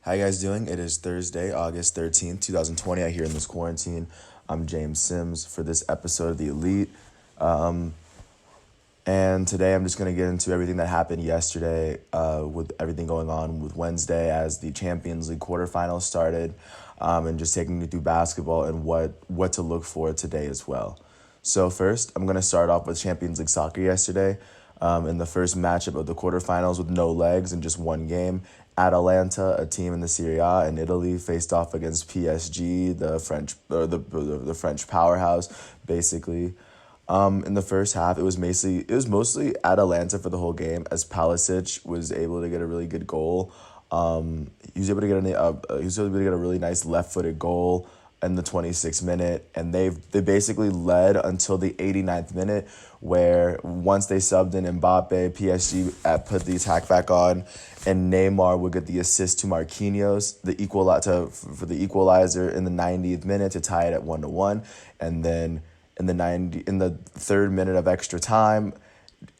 How you guys doing? It is Thursday, August 13th, 2020. I here in this quarantine. I'm James Sims for this episode of The Elite. And today I'm just going to get into everything that happened yesterday with everything going on with Wednesday as the Champions League quarterfinals started, and just taking you through basketball and what to look for today as well. So first, I'm going to start off with Champions League soccer yesterday. In the first matchup of the quarterfinals with no legs and just one game, Atalanta, a team in the Serie A in Italy, faced off against PSG, the French powerhouse, basically. In the first half, it was mostly Atalanta for the whole game, as Pulisic was able to get a really good goal. He was able to get a really nice left-footed goal in the 26th minute, and they basically led until the 89th minute, where once they subbed in Mbappe, PSG put the attack back on, and Neymar would get the assist to Marquinhos, for the equalizer in the 90th minute to tie it at 1-1, and then in the third minute of extra time,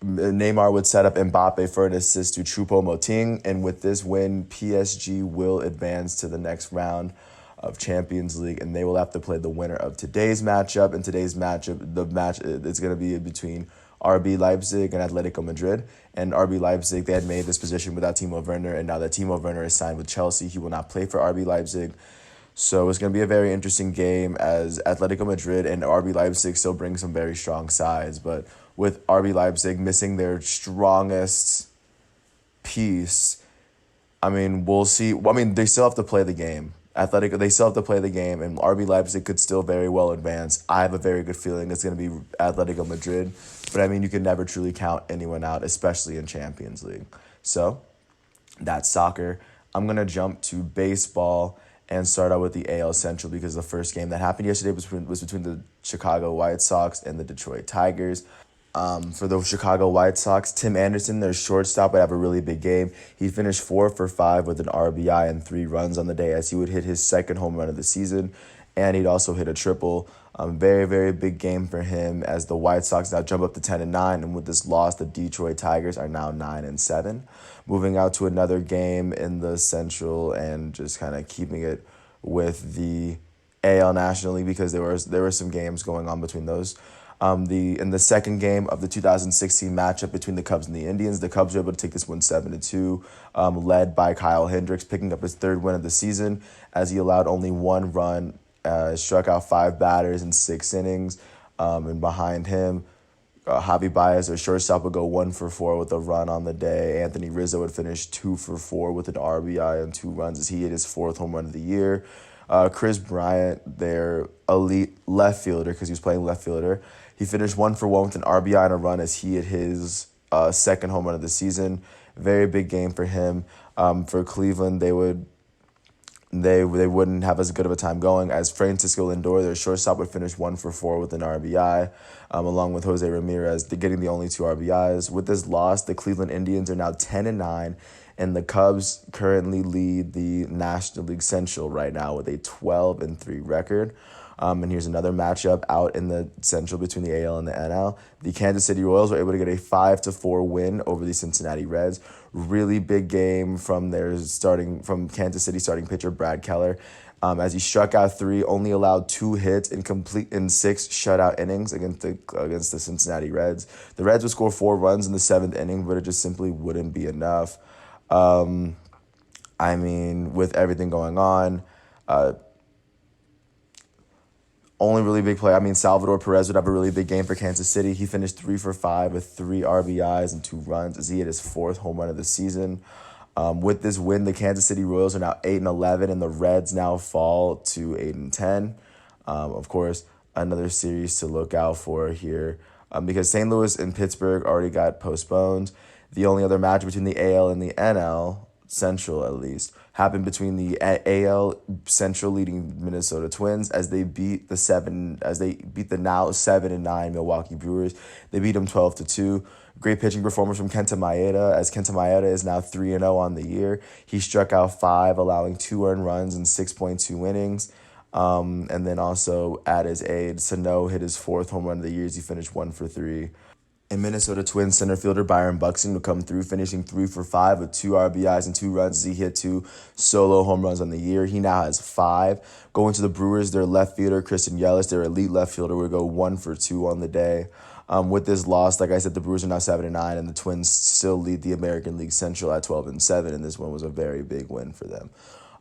Neymar would set up Mbappe for an assist to Choupo-Moting, and with this win, PSG will advance to the next round of Champions League, and they will have to play the winner of today's matchup. In today's matchup, it's going to be between RB Leipzig and Atletico Madrid. And RB Leipzig, they had made this position without Timo Werner, and now that Timo Werner is signed with Chelsea, he will not play for RB Leipzig. So it's going to be a very interesting game as Atletico Madrid and RB Leipzig still bring some very strong sides. But with RB Leipzig missing their strongest piece, I mean, we'll see. I mean, they still have to play the game. They still have to play the game, and RB Leipzig could still very well advance. I have a very good feeling it's going to be Atletico Madrid. But, I mean, you can never truly count anyone out, especially in Champions League. So, that's soccer. I'm going to jump to baseball and start out with the AL Central because the first game that happened yesterday was between the Chicago White Sox and the Detroit Tigers. For the Chicago White Sox, Tim Anderson, their shortstop, would have a really big game. He finished 4 for 5 with an RBI and 3 runs on the day as he would hit his second home run of the season, and he'd also hit a triple. Very, very big game for him as the White Sox now jump up to 10-9, and with this loss, the Detroit Tigers are now 9-7. Moving out to another game in the Central and just kind of keeping it with the AL National League because there were some games going on between those. In the second game of the 2016 matchup between the Cubs and the Indians, the Cubs were able to take this one 7-2, led by Kyle Hendricks, picking up his third win of the season as he allowed only one run, struck out 5 batters in 6 innings, and behind him, Javi Baez, their shortstop, would go 1 for 4 with a run on the day. Anthony Rizzo would finish 2 for 4 with an RBI and 2 runs as he hit his 4th home run of the year. Chris Bryant, their elite left fielder, because he was playing left fielder, he finished 1 for 1 with an RBI and a run as he hit his second home run of the season. Very big game for him. For Cleveland, they wouldn't have as good of a time going as Francisco Lindor, their shortstop, would finish 1 for 4 with an RBI, along with Jose Ramirez, getting the only 2 RBIs. With this loss, the Cleveland Indians are now 10-9, and the Cubs currently lead the National League Central right now with a 12-3 record. And here's another matchup out in the Central between the AL and the NL. The Kansas City Royals were able to get a 5-4 win over the Cincinnati Reds. Really big game from Kansas City starting pitcher Brad Keller, as he struck out 3, only allowed 2 hits in 6 shutout innings against the Cincinnati Reds. The Reds would score 4 runs in the 7th inning, but it just simply wouldn't be enough. I mean, with everything going on, only really big play. I mean, Salvador Perez would have a really big game for Kansas City. He finished 3 for 5 with 3 RBIs and 2 runs as he hit his 4th home run of the season. With this win, the Kansas City Royals are now 8-11, and the Reds now fall to 8-10. Of course, another series to look out for here because St. Louis and Pittsburgh already got postponed. The only other match between the AL and the NL Central, at least, happened between the AL Central leading Minnesota Twins as they beat the now 7-9 Milwaukee Brewers. They beat them 12-2. Great pitching performance from Kenta Maeda, as Kenta Maeda is now 3-0 on the year. He struck out 5, allowing 2 earned runs in 6.2 innings. And then also at his aid, Sano hit his 4th home run of the year as he finished 1 for 3. And Minnesota Twins center fielder Byron Buxton would come through, finishing 3 for 5 with 2 RBIs and 2 runs as he hit 2 solo home runs on the year. He now has 5. Going to the Brewers, their left fielder, Christian Yelich, their elite left fielder, would go 1 for 2 on the day. With this loss, like I said, the Brewers are now 7-9, and the Twins still lead the American League Central at 12-7, and this one was a very big win for them.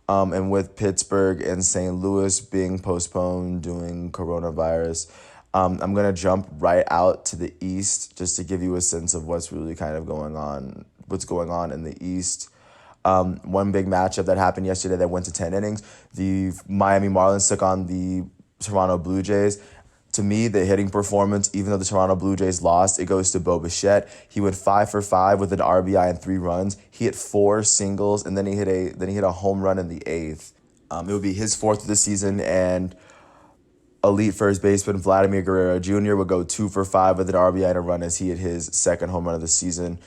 And with Pittsburgh and St. Louis being postponed doing coronavirus, I'm going to jump right out to the East just to give you a sense of what's really kind of what's going on in the East. One big matchup that happened yesterday that went to 10 innings, the Miami Marlins took on the Toronto Blue Jays. To me, the hitting performance, even though the Toronto Blue Jays lost, it goes to Bo Bichette. He went 5 for 5 with an RBI and 3 runs. He hit 4 singles, and then he hit a home run in the 8th. It would be his 4th of the season, and elite first baseman Vladimir Guerrero Jr. would go 2 for 5 with an RBI and a run as he hit his 2nd home run of the season.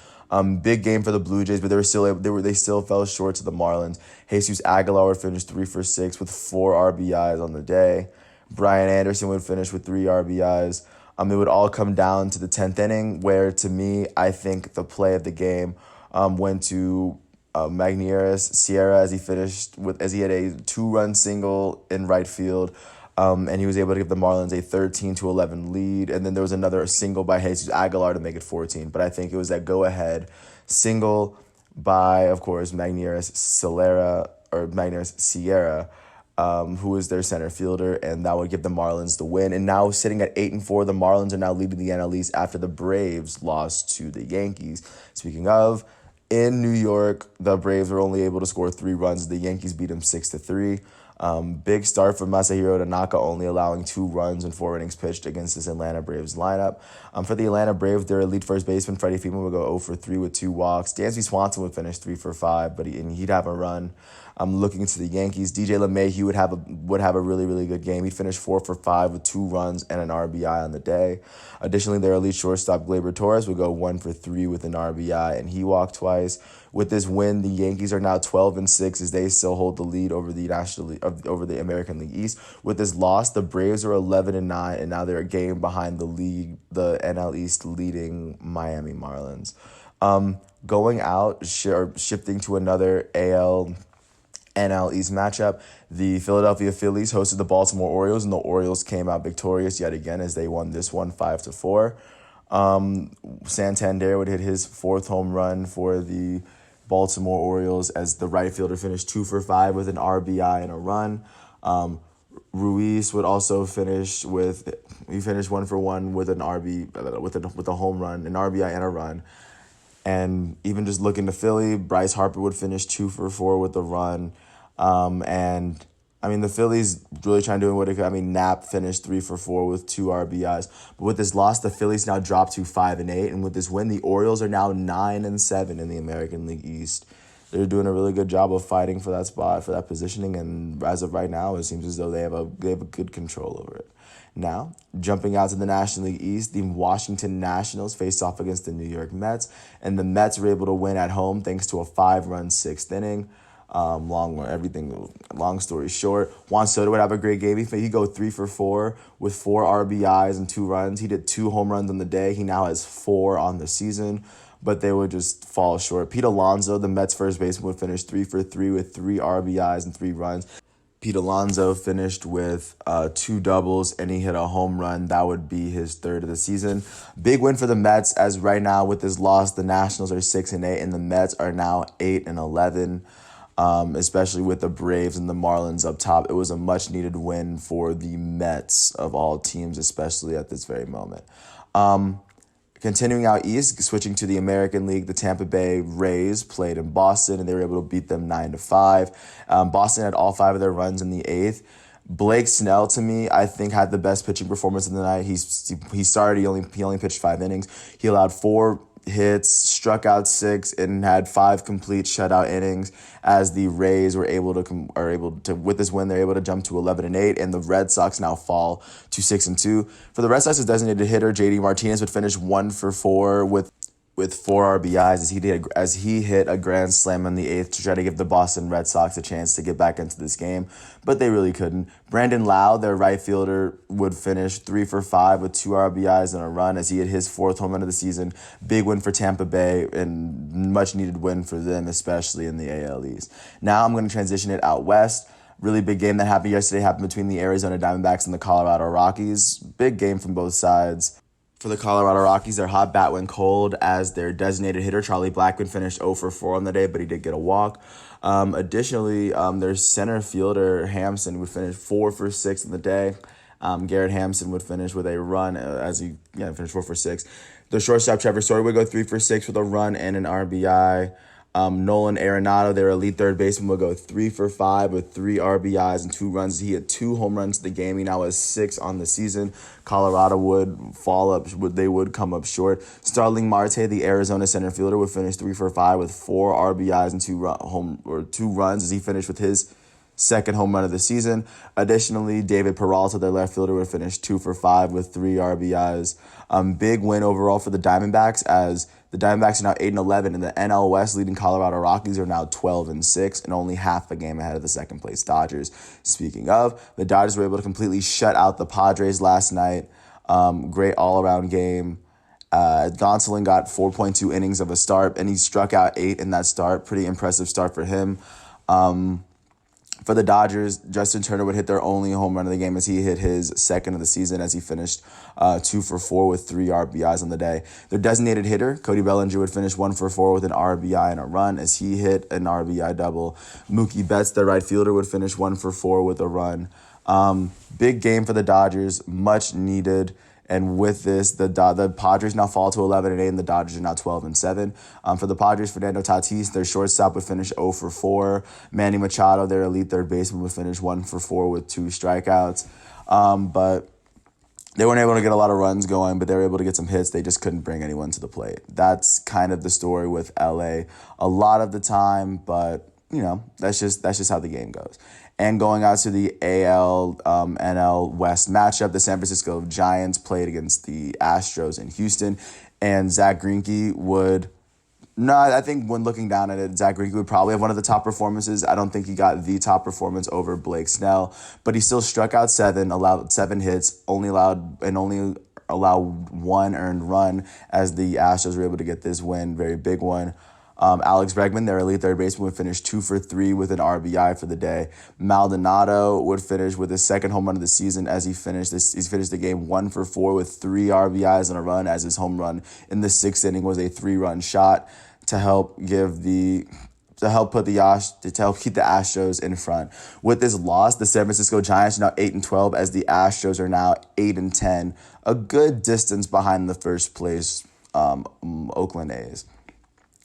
Big game for the Blue Jays, but they still fell short to the Marlins. Jesus Aguilar would finish 3 for 6 with 4 RBIs on the day. Brian Anderson would finish with 3 RBIs. It would all come down to the 10th inning, where to me, I think the play of the game went to Magneuris Sierra as he had a 2-run single in right field. And he was able to give the Marlins a 13-11 lead. And then there was another single by Jesus Aguilar to make it 14. But I think it was that go-ahead single by, of course, Magneuris Sierra, who is their center fielder, and that would give the Marlins the win. And now sitting at 8-4, the Marlins are now leading the NL East after the Braves lost to the Yankees. Speaking of, in New York, the Braves were only able to score 3 runs. The Yankees beat them 6-3. Big start for Masahiro Tanaka, only allowing 2 runs in 4 innings pitched against this Atlanta Braves lineup. For the Atlanta Braves, their elite first baseman, Freddie Freeman, would go 0 for 3 with 2 walks. Dansby Swanson would finish 3 for 5, but he'd have a run. Looking to the Yankees, DJ LeMahieu would have a really, really good game. He'd finish 4 for 5 with 2 runs and an RBI on the day. Additionally, their elite shortstop, Gleyber Torres, would go 1 for 3 with an RBI, and he walked twice. With this win, the Yankees are now 12-6 as they still hold the lead over the over the American League East. With this loss, the Braves are 11-9, and now they're a game behind the NL East leading Miami Marlins. Going out, shifting to another NL East matchup, the Philadelphia Phillies hosted the Baltimore Orioles, and the Orioles came out victorious yet again as they won this one 5-4. Santander would hit his 4th home run for the Baltimore Orioles as the right fielder finished 2 for 5 with an RBI and a run. Ruiz would also finish he finished 1 for 1 with an with a home run, an RBI and a run. And even just looking to Philly, Bryce Harper would finish 2 for 4 with a run. The Phillies really trying to do what it could. Knapp finished 3 for 4 with 2 RBIs. But with this loss, the Phillies now dropped to 5-8. And with this win, the Orioles are now 9-7 in the American League East. They're doing a really good job of fighting for that spot, for that positioning. And as of right now, it seems as though they have a good control over it. Now, jumping out to the National League East, the Washington Nationals faced off against the New York Mets. And the Mets were able to win at home thanks to a 5-run 6th inning. Long story short, Juan Soto would have a great game. He'd go 3 for 4 with 4 RBIs and 2 runs. He did 2 home runs on the day. He now has 4 on the season, but they would just fall short. Pete Alonso, the Mets first baseman, would finish 3 for 3 with 3 RBIs and 3 runs. Pete Alonso finished with 2 doubles, and he hit a home run. That would be his 3rd of the season. Big win for the Mets, as right now with this loss, the Nationals are 6-8, and the Mets are now 8-11. Especially with the Braves and the Marlins up top. It was a much-needed win for the Mets of all teams, especially at this very moment. Continuing out east, switching to the American League, the Tampa Bay Rays played in Boston, and they were able to beat them 9-5. Boston had all 5 of their runs in the 8th. Blake Snell, to me, I think had the best pitching performance of the night. He only pitched 5 innings. He allowed 4 hits, struck out 6, and had 5 complete shutout innings. As the Rays were able to with this win, they're able to jump to 11-8, and the Red Sox now fall to 6-2. For the Red Sox's designated hitter, JD Martinez would finish 1 for 4 with with 4 RBIs as he hit a grand slam in the eighth to try to give the Boston Red Sox a chance to get back into this game, but they really couldn't. Brandon Lau, their right fielder, would finish 3 for 5 with 2 RBIs and a run as he hit his fourth home run of the season. Big win for Tampa Bay and much needed win for them, especially in the AL East. Now I'm going to transition it out west. Really big game that happened yesterday happened between the Arizona Diamondbacks and the Colorado Rockies. Big game from both sides. For the Colorado Rockies, their hot bat went cold as their designated hitter, Charlie Blackmon, finished 0 for 4 on the day, but he did get a walk. Additionally, their center fielder, Hampson, would finish 4 for 6 in the day. Garrett Hampson would finish with a run as he finished 4 for 6. The shortstop, Trevor Story, would go 3 for 6 with a run and an RBI. Nolan Arenado, their elite third baseman, will go 3 for 5 with 3 RBIs and 2 runs. He had 2 home runs in the game. He now has 6 on the season. Colorado would they would come up short. Starling Marte, the Arizona center fielder, would finish 3 for 5 with 4 RBIs and 2 runs as he finished with his second home run of the season. Additionally, David Peralta, their left fielder, would finish 2 for 5 with 3 RBIs. Big win overall for the Diamondbacks as the Diamondbacks are now 8-11, and the NL West leading Colorado Rockies are now 12-6, and only half a game ahead of the second place Dodgers. Speaking of, the Dodgers were able to completely shut out the Padres last night. Great all-around game. Gonsolin got 4.2 innings of a start, and he struck out 8 in that start. Pretty impressive start for him. For the Dodgers, Justin Turner would hit their only home run of the game as he hit his second of the season as he finished 2 for 4 with 3 RBIs on the day. Their designated hitter, Cody Bellinger, would finish 1 for 4 with an RBI and a run as he hit an RBI double. Mookie Betts, their right fielder, would finish 1 for 4 with a run. Big game for the Dodgers, much needed. And with this, the Padres now fall to 11-8, and the Dodgers are now 12-7. For the Padres, Fernando Tatis, their shortstop, would finish 0 for 4. Manny Machado, their elite third baseman, would finish 1 for 4 with 2 strikeouts. But they weren't able to get a lot of runs going, but they were able to get some hits. They just couldn't bring anyone to the plate. That's kind of the story with LA a lot of the time, but that's just how the game goes. And going out to the NL West matchup, the San Francisco Giants played against the Astros in Houston, and Zach Greinke would. No, I think when looking down at it, Zach Greinke would probably have one of the top performances. I don't think he got the top performance over Blake Snell, but he still struck out 7, allowed 7 hits, only allowed 1 earned run as the Astros were able to get this win, very big one. Alex Bregman, their elite third baseman, would finish 2 for 3 with an RBI for the day. Maldonado would finish with his second home run of the season as he finished the game 1 for 4 with 3 RBIs and a run as his home run in the 6th inning was a 3-run shot to help keep the Astros in front. With this loss, the San Francisco Giants are now 8-12 as the Astros are now 8-10, a good distance behind the first place Oakland A's.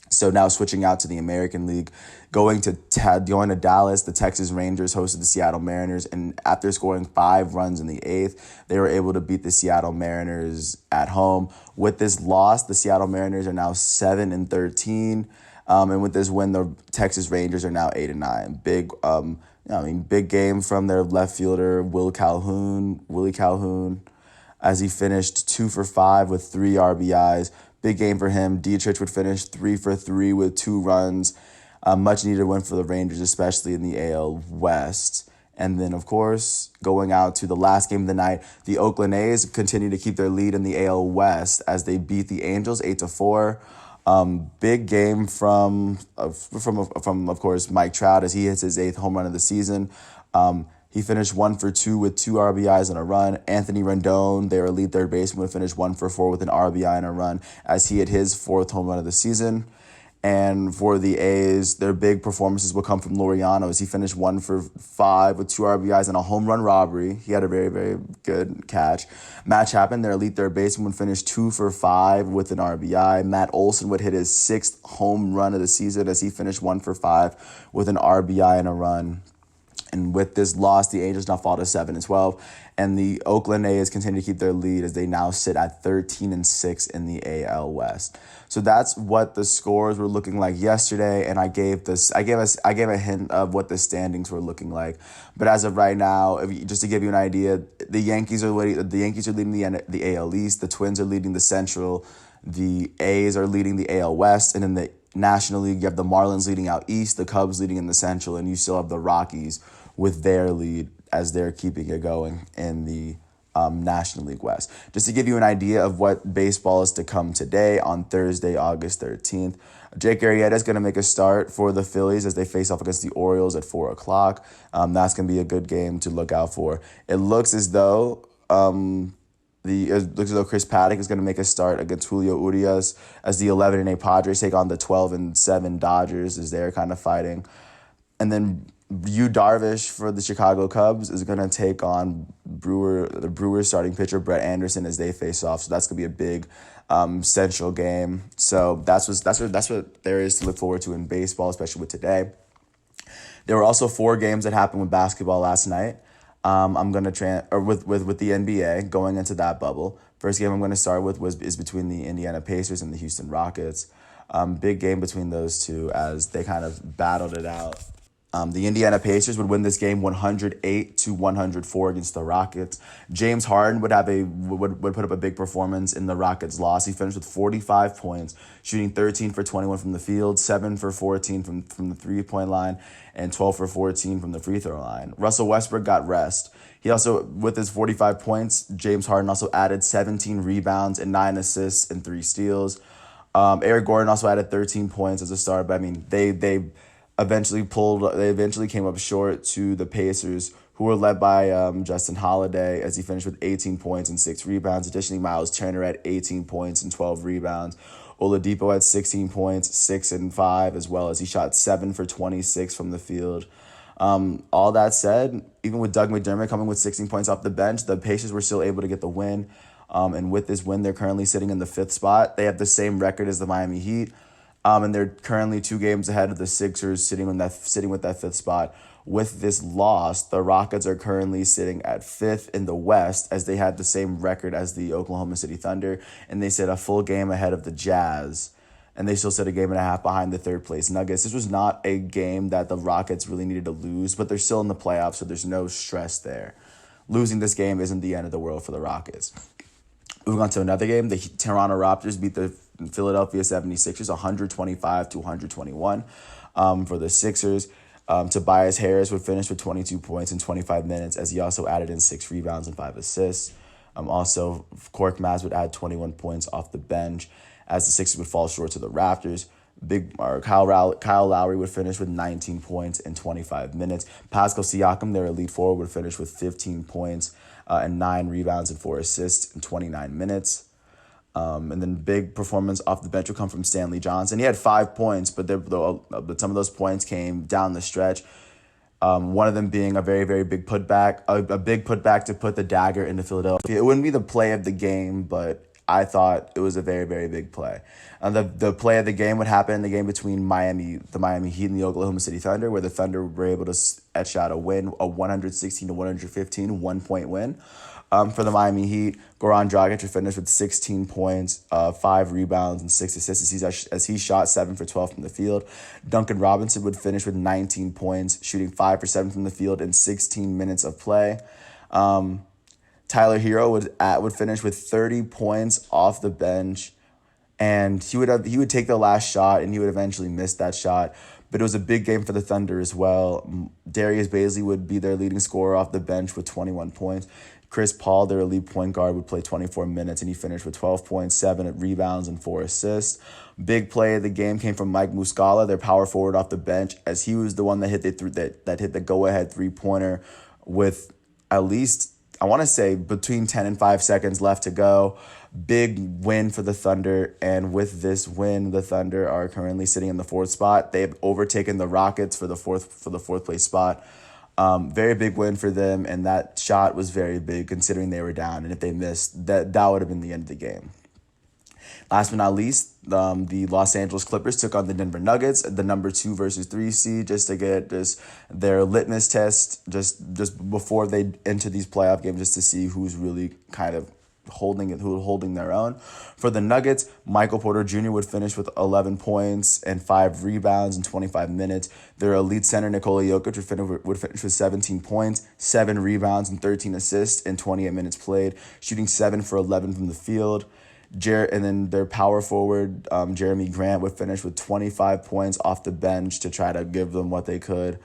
So now switching out to the American League, going to Dallas, the Texas Rangers hosted the Seattle Mariners, and after scoring 5 runs in the 8th, they were able to beat the Seattle Mariners at home. With this loss, the Seattle Mariners are now 7-13, and with this win, the Texas Rangers are now 8-9. Big game from their left fielder Willie Calhoun, as he finished 2 for 5 with 3 RBIs. Big game for him. Dietrich would finish 3 for 3 with 2 runs. Much needed win for the Rangers, especially in the AL West. And then, of course, going out to the last game of the night, the Oakland A's continue to keep their lead in the AL West as they beat the Angels 8-4. Big game from of course Mike Trout as he hits his 8th home run of the season. He finished 1 for 2 with 2 RBIs and a run. Anthony Rendon, their elite third baseman, would finish 1 for 4 with an RBI and a run as he hit his 4th home run of the season. And for the A's, their big performances will come from Laureano as he finished 1 for 5 with 2 RBIs and a home run robbery. He had a very, very good catch. Matt Chapman, their elite third baseman, would finish 2 for 5 with an RBI. Matt Olson would hit his 6th home run of the season as he finished 1 for 5 with an RBI and a run. And with this loss, the Angels now fall to 7-12, and the Oakland A's continue to keep their lead as they now sit at 13-6 in the AL West. So that's what the scores were looking like yesterday, and I gave a hint of what the standings were looking like. But as of right now, just to give you an idea, the Yankees are leading the AL East. The Twins are leading the Central. The A's are leading the AL West, and in the National League, you have the Marlins leading out east, the Cubs leading in the Central, and you still have the Rockies with their lead as they're keeping it going in the National League West. Just to give you an idea of what baseball is to come today on Thursday, August 13th, Jake Arrieta is going to make a start for the Phillies as they face off against the Orioles at 4 o'clock. That's going to be a good game to look out for. It looks as though Chris Paddock is going to make a start against Julio Urias as the 11-8 Padres take on the 12-7 Dodgers as they're kind of fighting. And then Yu Darvish for the Chicago Cubs is going to take on the Brewers starting pitcher Brett Anderson as they face off. So that's going to be a big central game. So that's what there is to look forward to in baseball, especially with today. There were also 4 games that happened with basketball last night. I'm gonna with the NBA going into that bubble. First game I'm gonna start with is between the Indiana Pacers and the Houston Rockets. Big game between those two as they kind of battled it out. The Indiana Pacers would win this game 108-104 against the Rockets. James Harden would put up a big performance in the Rockets' loss. He finished with 45 points, shooting 13 for 21 from the field, 7 for 14 from the three-point line, and 12 for 14 from the free throw line. Russell Westbrook got rest. He also, with his 45 points, James Harden also added 17 rebounds and 9 assists and 3 steals. Eric Gordon also added 13 points as a starter, but I mean, they eventually came up short to the Pacers, who were led by Justin Holiday as he finished with 18 points and 6 rebounds. Additionally, Miles Turner had 18 points and 12 rebounds. Oladipo had 16 points, 6 and 5, as well as he shot 7 for 26 from the field. All that said, even with Doug McDermott coming with 16 points off the bench, the Pacers were still able to get the win. And with this win, they're currently sitting in the 5th spot. They have the same record as the Miami Heat. And they're currently 2 games ahead of the Sixers, sitting with that 5th spot. With this loss, the Rockets are currently sitting at 5th in the West, as they had the same record as the Oklahoma City Thunder, and they sit a full game ahead of the Jazz, and they still sit a game and a half behind the 3rd place Nuggets. This was not a game that the Rockets really needed to lose, but they're still in the playoffs, so there's no stress there. Losing this game isn't the end of the world for the Rockets. Moving on to another game, the Toronto Raptors beat the Philadelphia 76ers 125-121 for the Sixers. Tobias Harris would finish with 22 points in 25 minutes as he also added in 6 rebounds and 5 assists. Also, Cork Maz would add 21 points off the bench as the Sixers would fall short to the Raptors. Kyle Lowry would finish with 19 points in 25 minutes. Pascal Siakam, their elite forward, would finish with 15 points and 9 rebounds and 4 assists in 29 minutes. And then big performance off the bench would come from Stanley Johnson. He had 5 points, but some of those points came down the stretch. One of them being a very, very big putback, a big putback to put the dagger into Philadelphia. It wouldn't be the play of the game, but I thought it was a very, very big play. The play of the game would happen in the game between the Miami Heat and the Oklahoma City Thunder, where the Thunder were able to etch out a win, a 116-115 1-point win. For the Miami Heat, Goran Dragic would finish with 16 points, 5 rebounds, and 6 assists as he shot 7 for 12 from the field. Duncan Robinson would finish with 19 points, shooting 5 for 7 from the field in 16 minutes of play. Tyler Hero would finish with 30 points off the bench, and he would take the last shot, and he would eventually miss that shot. But it was a big game for the Thunder as well. Darius Bazley would be their leading scorer off the bench with 21 points. Chris Paul, their elite point guard, would play 24 minutes, and he finished with 12 points, 7 rebounds, and 4 assists. Big play of the game came from Mike Muscala, their power forward off the bench, as he was the one that hit the go-ahead three-pointer with at least, I want to say, between 10 and 5 seconds left to go. Big win for the Thunder, and with this win, the Thunder are currently sitting in the 4th spot. They've overtaken the Rockets for the fourth place spot. Very big win for them, and that shot was very big considering they were down, and if they missed, that would have been the end of the game. Last but not least, the Los Angeles Clippers took on the Denver Nuggets, the number 2 versus 3 seed, just to get their litmus test just before they enter these playoff games, just to see who's really kind of holding their own. For the Nuggets, Michael Porter Jr. would finish with 11 points and 5 rebounds in 25 minutes. Their elite center, Nikola Jokic, would finish with 17 points, 7 rebounds, and 13 assists in 28 minutes played, shooting 7 for 11 from the field. And then their power forward, Jeremy Grant, would finish with 25 points off the bench to try to give them what they could.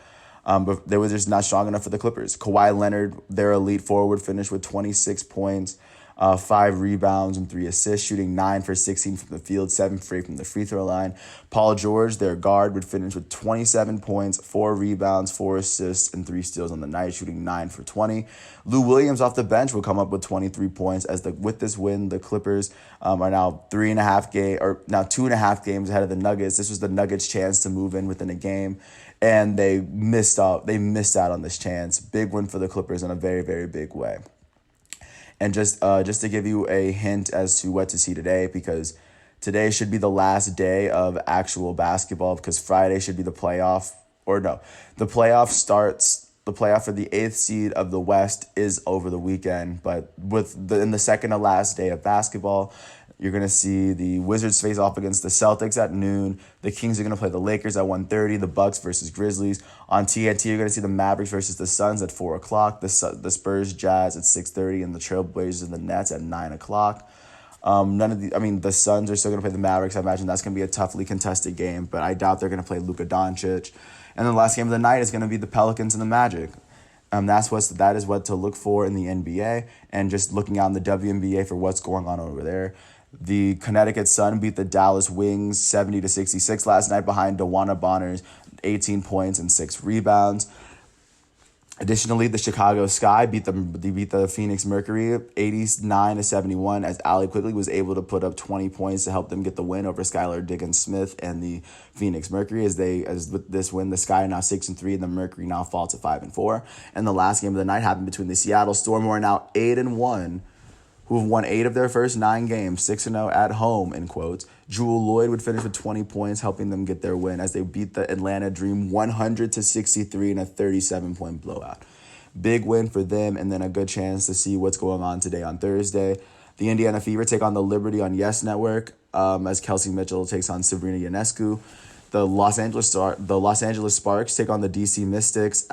But they were just not strong enough for the Clippers. Kawhi Leonard, their elite forward, finished with 26 points, 5 rebounds, and 3 assists, shooting 9 for 16 from the field, 7 for 8 from the free throw line. Paul George, their guard, would finish with 27 points, 4 rebounds, 4 assists, and 3 steals on the night, shooting 9 for 20. Lou Williams off the bench would come up with 23 points. With this win, the Clippers are now 2.5 games ahead of the Nuggets. This was the Nuggets' chance to move in within a game, and they missed out. They missed out on this chance. Big win for the Clippers in a very, very big way. And just to give you a hint as to what to see today, because today should be the last day of actual basketball, because Friday should be the playoff. Or no, the playoff starts. The playoff for the 8th seed of the West is over the weekend. But in the second to last day of basketball, you're going to see the Wizards face off against the Celtics at noon. The Kings are going to play the Lakers at 1:30. The Bucks versus Grizzlies. On TNT, you're going to see the Mavericks versus the Suns at 4 o'clock. The Spurs Jazz at 6:30. And the Trailblazers and the Nets at 9 o'clock. The Suns are still going to play the Mavericks. I imagine that's going to be a toughly contested game. But I doubt they're going to play Luka Doncic. And the last game of the night is going to be the Pelicans and the Magic. That is what to look for in the NBA. And just looking out in the WNBA for what's going on over there. The Connecticut Sun beat the Dallas Wings 70-66 last night behind DeWanna Bonner's 18 points and 6 rebounds. Additionally, the Chicago Sky beat the Phoenix Mercury 89-71 as Allie Quigley was able to put up 20 points to help them get the win over Skylar Diggins-Smith and the Phoenix Mercury. As with this win, the Sky are now 6-3 and the Mercury now fall to 5-4. And the last game of the night happened between the Seattle Storm, who are now 8-1, who have won 8 of their first 9 games, 6-0 at home, in quotes. Jewel Lloyd would finish with 20 points, helping them get their win as they beat the Atlanta Dream 100-63 in a 37-point blowout. Big win for them, and then a good chance to see what's going on today on Thursday. The Indiana Fever take on the Liberty on Yes Network as Kelsey Mitchell takes on Sabrina Ionescu. The Los Angeles Sparks take on the DC Mystics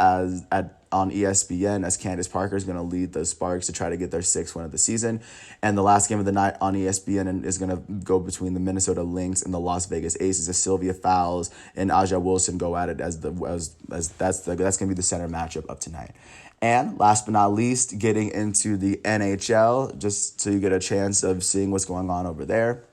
on ESPN as Candace Parker is going to lead the Sparks to try to get their 6th win of the season. And the last game of the night on ESPN is going to go between the Minnesota Lynx and the Las Vegas Aces as Sylvia Fowles and Aja Wilson go at it as that's going to be the center matchup of tonight. And last but not least, getting into the NHL, just so you get a chance of seeing what's going on over there.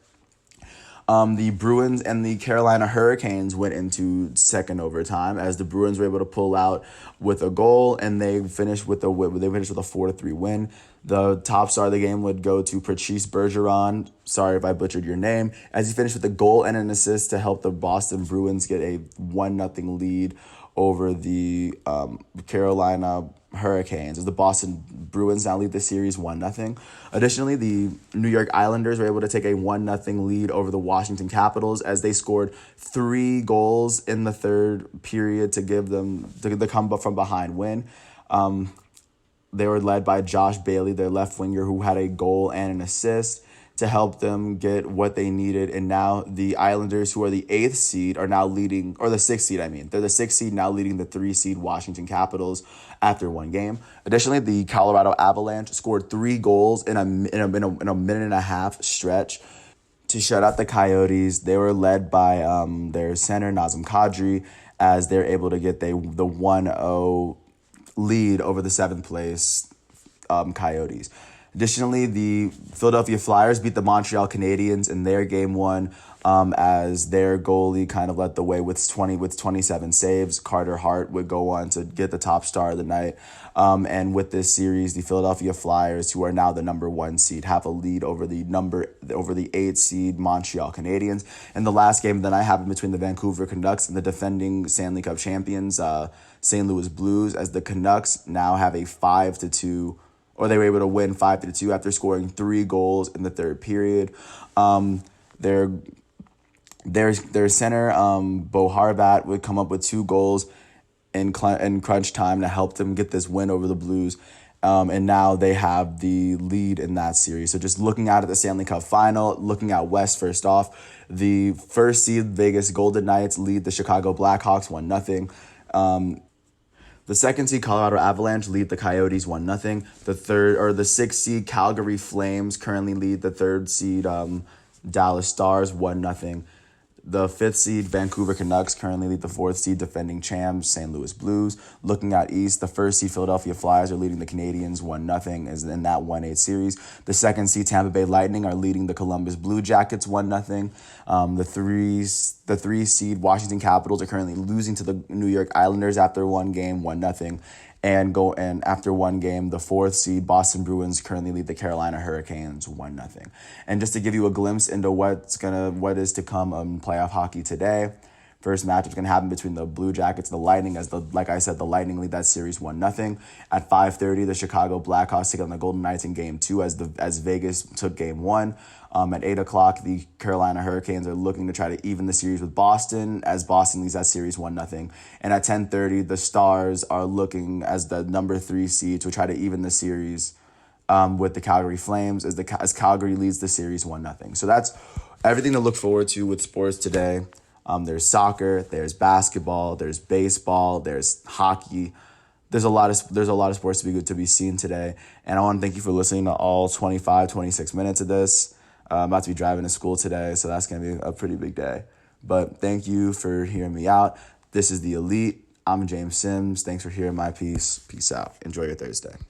The Bruins and the Carolina Hurricanes went into second overtime as the Bruins were able to pull out with a goal, and they finished with a 4-3 win. The top star of the game would go to Patrice Bergeron. Sorry if I butchered your name, as he finished with a goal and an assist to help the Boston Bruins get a 1-0 lead over the Carolina Hurricanes, as the Boston Bruins now lead the series 1-0. Additionally, the New York Islanders were able to take a 1-0 lead over the Washington Capitals as they scored 3 goals in the third period to give them the come from behind win. They were led by Josh Bailey, their left winger, who had a goal and an assist to help them get what they needed. And now the Islanders, who are the 8th seed, are now leading, or the 6th seed, They're the 6th seed, now leading the 3 seed Washington Capitals after 1 game. Additionally, the Colorado Avalanche scored 3 goals in a minute and a half stretch to shut out the Coyotes. They were led by their center, Nazem Kadri, as they're able to get the 1-0 lead over the 7th place Coyotes. Additionally, the Philadelphia Flyers beat the Montreal Canadiens in their game 1 as their goalie kind of led the way with 27 saves. Carter Hart would go on to get the top star of the night. And with this series, the Philadelphia Flyers, who are now the number 1 seed, have a lead over the 8th seed Montreal Canadiens. And the last game of the night happened between the Vancouver Canucks and the defending Stanley Cup champions, St. Louis Blues, as the Canucks now have a 5-2. Or they were able to win 5-2 after scoring 3 goals in the third period. Their center, Bo Horvat, would come up with 2 goals in crunch time to help them get this win over the Blues. And now they have the lead in that series. So just looking out at the Stanley Cup final, looking at West first off, the first seed Vegas Golden Knights lead the Chicago Blackhawks 1-0. The second seed Colorado Avalanche lead the Coyotes 1-0. The sixth seed Calgary Flames currently lead the third seed Dallas Stars 1-0. The fifth seed Vancouver Canucks currently lead the fourth seed defending champs St. Louis Blues. Looking at East, the first seed Philadelphia Flyers are leading the Canadiens 1-0 is in that 1-8 series. The second seed Tampa Bay Lightning are leading the Columbus Blue Jackets 1-0. The three seed Washington Capitals are currently losing to the New York Islanders after one game 1-0. And after one game, the fourth seed Boston Bruins currently lead the Carolina Hurricanes 1-0. And just to give you a glimpse into what is to come in playoff hockey today, first match is gonna happen between the Blue Jackets and the Lightning. Like I said, the Lightning lead that series 1-0. At 5:30, the Chicago Blackhawks take on the Golden Knights in Game 2 as Vegas took Game 1. At 8 o'clock, the Carolina Hurricanes are looking to try to even the series with Boston as Boston leads that series 1-0. And at 10:30, the Stars are looking as the number 3 seed to try to even the series with the Calgary Flames as Calgary leads the series 1-0. So that's everything to look forward to with sports today. There's soccer, there's basketball, there's baseball, there's hockey. There's a lot of sports to be seen today. And I want to thank you for listening to all 26 minutes of this. I'm about to be driving to school today, so that's going to be a pretty big day. But thank you for hearing me out. This is The Elite. I'm James Sims. Thanks for hearing my piece. Peace out. Enjoy your Thursday.